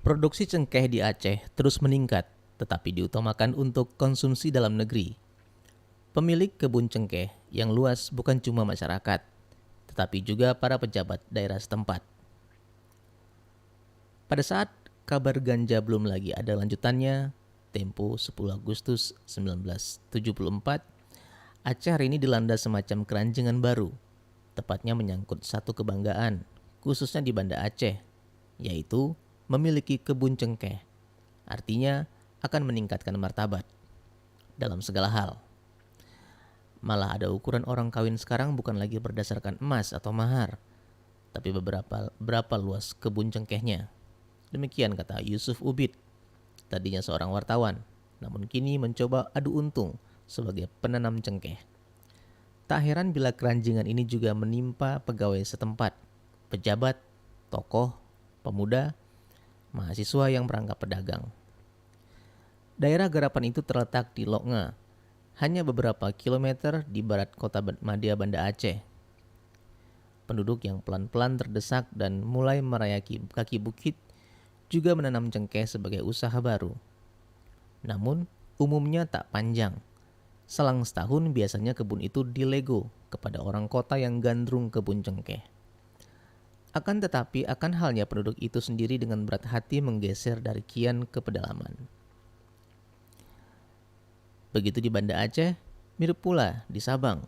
Produksi cengkeh di Aceh terus meningkat, tetapi diutamakan untuk konsumsi dalam negeri. Pemilik kebun cengkeh yang luas bukan cuma masyarakat, tetapi juga para pejabat daerah setempat. Pada saat kabar ganja belum lagi ada lanjutannya, Tempo 10 Agustus 1974, Aceh hari ini dilanda semacam keranjengan baru, tepatnya menyangkut satu kebanggaan, khususnya di Banda Aceh, yaitu memiliki kebun cengkeh. Artinya akan meningkatkan martabat dalam segala hal. Malah ada ukuran orang kawin sekarang bukan lagi berdasarkan emas atau mahar, tapi berapa luas kebun cengkehnya. Demikian kata Yusuf Ubid, tadinya seorang wartawan, namun kini mencoba adu untung sebagai penanam cengkeh. Tak heran bila keranjingan ini juga menimpa pegawai setempat, pejabat, tokoh, pemuda, mahasiswa yang merangkap pedagang. Daerah garapan itu terletak di Loknga, hanya beberapa kilometer di barat kota Madya Banda Aceh. Penduduk yang pelan-pelan terdesak dan mulai merayaki kaki bukit juga menanam cengkeh sebagai usaha baru. Namun, umumnya tak panjang. Selang setahun biasanya kebun itu dilego kepada orang kota yang gandrung kebun cengkeh. Akan tetapi akan halnya penduduk itu sendiri dengan berat hati menggeser dari kian ke pedalaman. Begitu di Banda Aceh, mirip pula di Sabang.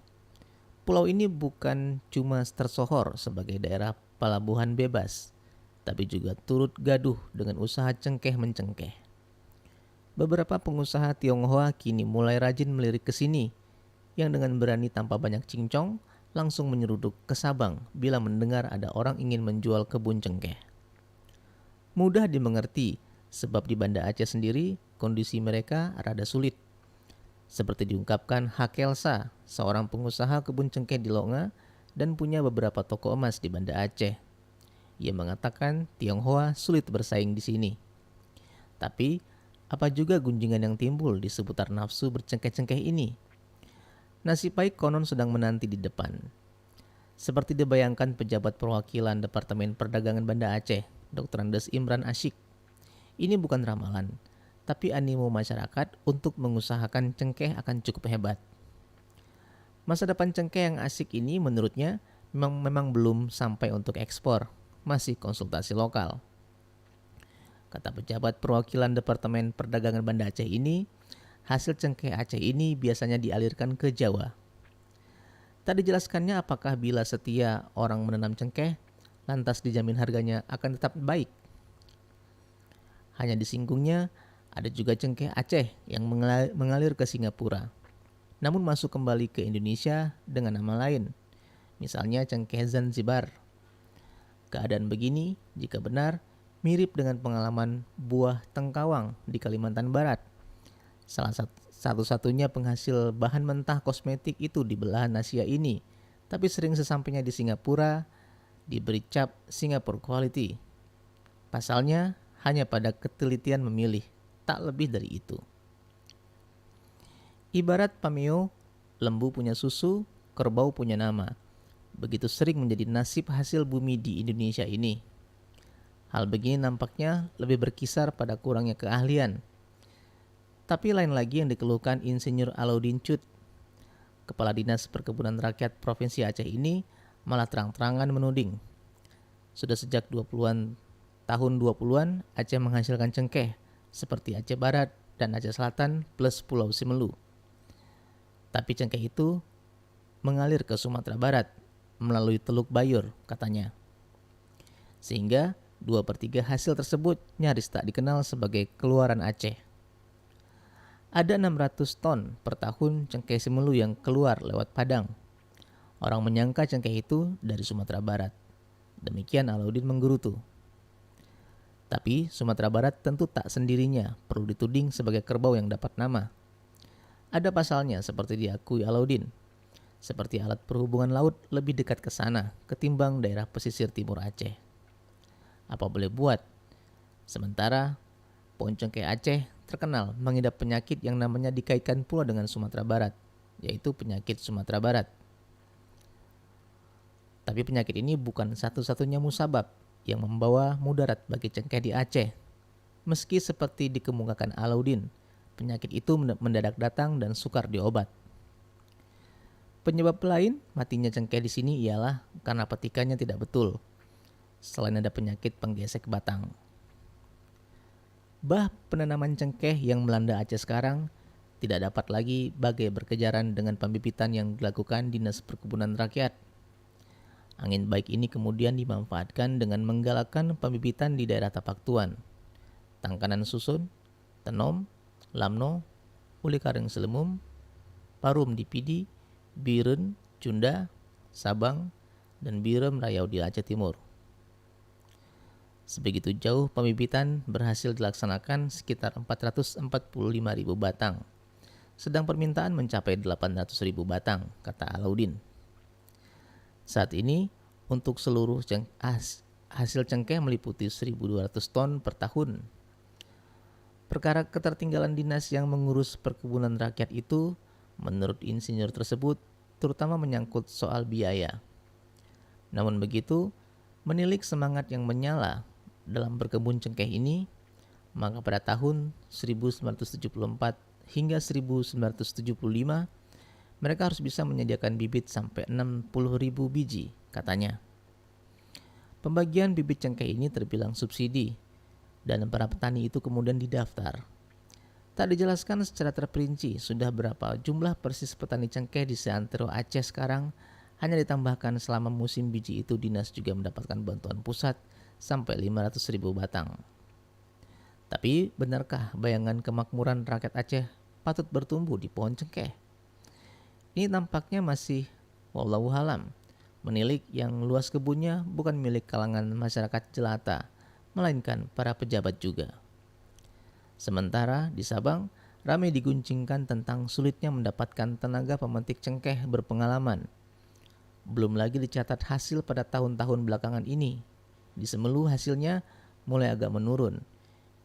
Pulau ini bukan cuma tersohor sebagai daerah pelabuhan bebas, tapi juga turut gaduh dengan usaha cengkeh mencengkeh. Beberapa pengusaha Tionghoa kini mulai rajin melirik ke sini, yang dengan berani tanpa banyak cincong langsung menyeruduk ke Sabang bila mendengar ada orang ingin menjual kebun cengkeh. Mudah dimengerti, sebab di Banda Aceh sendiri kondisi mereka rada sulit. Seperti diungkapkan Hakelsa, seorang pengusaha kebun cengkeh di Loknga dan punya beberapa toko emas di Banda Aceh. Ia mengatakan Tionghoa sulit bersaing di sini. Tapi, apa juga gunjingan yang timbul di seputar nafsu bercengkeh-cengkeh ini? Nasib baik konon sedang menanti di depan. Seperti dibayangkan pejabat perwakilan Departemen Perdagangan Banda Aceh, Dr. Andes Imran Asyik. Ini bukan ramalan, tapi animo masyarakat untuk mengusahakan cengkeh akan cukup hebat. Masa depan cengkeh yang asik ini menurutnya memang belum sampai untuk ekspor, masih konsultasi lokal. Kata pejabat perwakilan Departemen Perdagangan Banda Aceh ini, hasil cengkeh Aceh ini biasanya dialirkan ke Jawa. Tak dijelaskannya apakah bila setia orang menanam cengkeh, lantas dijamin harganya akan tetap baik. Hanya disinggungnya, ada juga cengkeh Aceh yang mengalir ke Singapura, namun masuk kembali ke Indonesia dengan nama lain, misalnya cengkeh Zanzibar. Keadaan begini, jika benar, mirip dengan pengalaman buah tengkawang di Kalimantan Barat. Salah satu-satunya penghasil bahan mentah kosmetik itu di belahan Asia ini, tapi sering sesampainya di Singapura diberi cap Singapore Quality. Pasalnya, hanya pada ketelitian memilih, tak lebih dari itu. Ibarat pameo, lembu punya susu, kerbau punya nama. Begitu sering menjadi nasib hasil bumi di Indonesia ini. Hal begini nampaknya lebih berkisar pada kurangnya keahlian. Tapi lain lagi yang dikeluhkan Insinyur Alauddin Cut. Kepala Dinas Perkebunan Rakyat Provinsi Aceh ini malah terang-terangan menuding. Sudah sejak tahun 20-an Aceh menghasilkan cengkeh seperti Aceh Barat dan Aceh Selatan plus Pulau Simelu. Tapi cengkeh itu mengalir ke Sumatera Barat melalui Teluk Bayur, katanya. Sehingga 2/3 hasil tersebut nyaris tak dikenal sebagai keluaran Aceh. Ada 600 ton per tahun cengkeh Simelu yang keluar lewat Padang. Orang menyangka cengkeh itu dari Sumatera Barat. Demikian Alauddin menggerutu. Tapi Sumatera Barat tentu tak sendirinya perlu dituding sebagai kerbau yang dapat nama. Ada pasalnya seperti diakui Alauddin. Seperti alat perhubungan laut lebih dekat ke sana ketimbang daerah pesisir timur Aceh. Apa boleh buat? Sementara pohon cengkeh Aceh terkenal mengidap penyakit yang namanya dikaitkan pula dengan Sumatera Barat, yaitu penyakit Sumatera Barat. Tapi penyakit ini bukan satu-satunya musabab yang membawa mudarat bagi cengkeh di Aceh. Meski seperti dikemukakan Alauddin, penyakit itu mendadak datang dan sukar diobat. Penyebab lain matinya cengkeh di sini ialah karena petikannya tidak betul, selain ada penyakit penggesek batang. Bah penanaman cengkeh yang melanda Aceh sekarang tidak dapat lagi bagai berkejaran dengan pembibitan yang dilakukan Dinas Perkebunan Rakyat. Angin baik ini kemudian dimanfaatkan dengan menggalakkan pembibitan di daerah Tapak Tuan, Tangkanan Susun, Tenom, Lamno, Uli Karing Selemum, Parum di Pidi, Biren, Cunda, Sabang, dan Birem Rayau di Aceh Timur. Sebegitu jauh pembibitan berhasil dilaksanakan sekitar 445.000 batang, sedang permintaan mencapai 800.000 batang, kata Alauddin. Saat ini, untuk seluruh hasil cengkeh meliputi 1.200 ton per tahun. Perkara ketertinggalan dinas yang mengurus perkebunan rakyat itu, menurut insinyur tersebut, terutama menyangkut soal biaya. Namun begitu, menilik semangat yang menyala dalam berkebun cengkeh ini, maka pada tahun 1974 hingga 1975, mereka harus bisa menyediakan bibit sampai 60.000 biji, katanya. Pembagian bibit cengkeh ini terbilang subsidi, dan para petani itu kemudian didaftar. Tak dijelaskan secara terperinci sudah berapa jumlah persis petani cengkeh di seantero Aceh sekarang, hanya ditambahkan selama musim biji itu dinas juga mendapatkan bantuan pusat sampai 500.000 batang. Tapi benarkah bayangan kemakmuran rakyat Aceh patut bertumbuh di pohon cengkeh? Ini tampaknya masih wallahu alam. Menilik yang luas kebunnya bukan milik kalangan masyarakat jelata, melainkan para pejabat juga. Sementara di Sabang, ramai diguncingkan tentang sulitnya mendapatkan tenaga pemetik cengkeh berpengalaman. Belum lagi dicatat hasil pada tahun-tahun belakangan ini. Di Semelu hasilnya mulai agak menurun.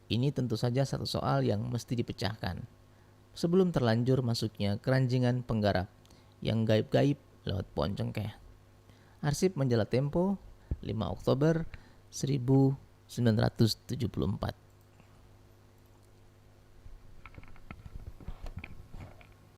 Ini tentu saja satu soal yang mesti dipecahkan sebelum terlanjur masuknya keranjingan penggarap yang gaib-gaib lewat pohon cengkeh. Arsip Majalah Tempo, 5 Oktober 1974.